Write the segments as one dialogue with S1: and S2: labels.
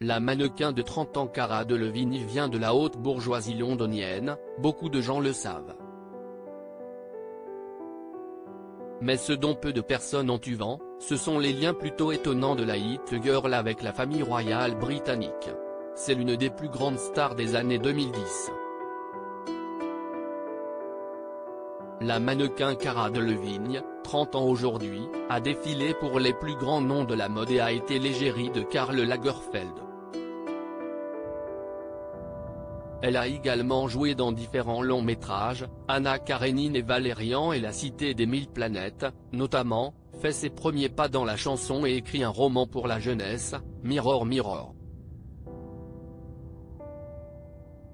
S1: La mannequin de 30 ans Cara Delevingne vient de la haute bourgeoisie londonienne, beaucoup de gens le savent. Mais ce dont peu de personnes ont eu vent, ce sont les liens plutôt étonnants de la hit girl avec la famille royale britannique. C'est l'une des plus grandes stars des années 2010. La mannequin Cara Delevingne, 30 ans aujourd'hui, a défilé pour les plus grands noms de la mode et a été l'égérie de Karl Lagerfeld. Elle a également joué dans différents longs métrages, Anna Karénine et Valérian et La Cité des Mille Planètes, notamment, fait ses premiers pas dans la chanson et écrit un roman pour la jeunesse, Mirror Mirror.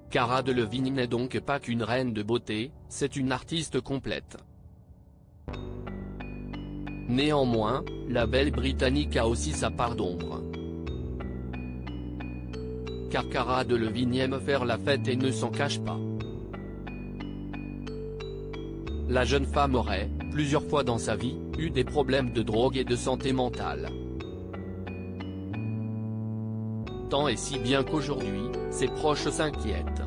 S1: Cara Delevingne n'est donc pas qu'une reine de beauté, c'est une artiste complète. Néanmoins, la belle Britannique a aussi sa part d'ombre. Car Cara Delevingne aime faire la fête et ne s'en cache pas. La jeune femme aurait, plusieurs fois dans sa vie, eu des problèmes de drogue et de santé mentale. Tant et si bien qu'aujourd'hui, ses proches s'inquiètent.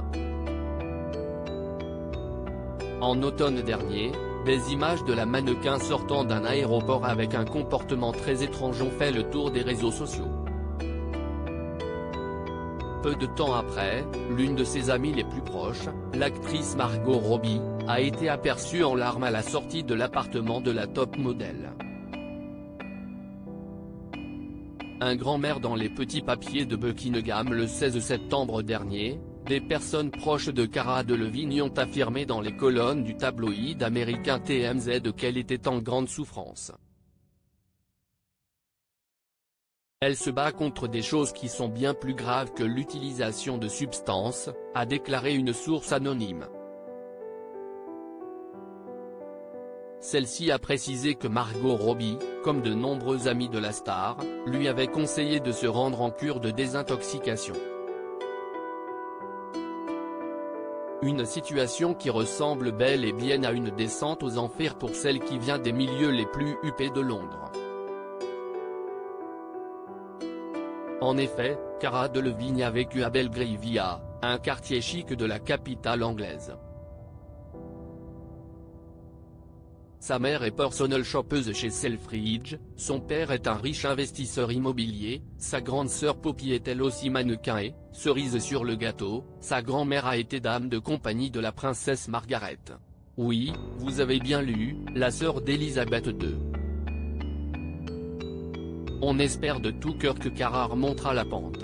S1: En automne dernier, des images de la mannequin sortant d'un aéroport avec un comportement très étrange ont fait le tour des réseaux sociaux. Peu de temps après, l'une de ses amies les plus proches, l'actrice Margot Robbie, a été aperçue en larmes à la sortie de l'appartement de la top modèle. Un grand-mère dans les petits papiers de Buckingham le 16 septembre dernier, des personnes proches de Cara Delevingne ont affirmé dans les colonnes du tabloïd américain TMZ qu'elle était en grande souffrance. Elle se bat contre des choses qui sont bien plus graves que l'utilisation de substances, a déclaré une source anonyme. Celle-ci a précisé que Margot Robbie, comme de nombreux amis de la star, lui avait conseillé de se rendre en cure de désintoxication. Une situation qui ressemble bel et bien à une descente aux enfers pour celle qui vient des milieux les plus huppés de Londres. En effet, Cara Delevingne a vécu à Belgravia, un quartier chic de la capitale anglaise. Sa mère est personal shoppeuse chez Selfridges, son père est un riche investisseur immobilier, sa grande sœur Poppy est elle aussi mannequin et, cerise sur le gâteau, sa grand-mère a été dame de compagnie de la princesse Margaret. Oui, vous avez bien lu, la sœur d'Elisabeth II. On espère de tout cœur que Cara remontera la pente.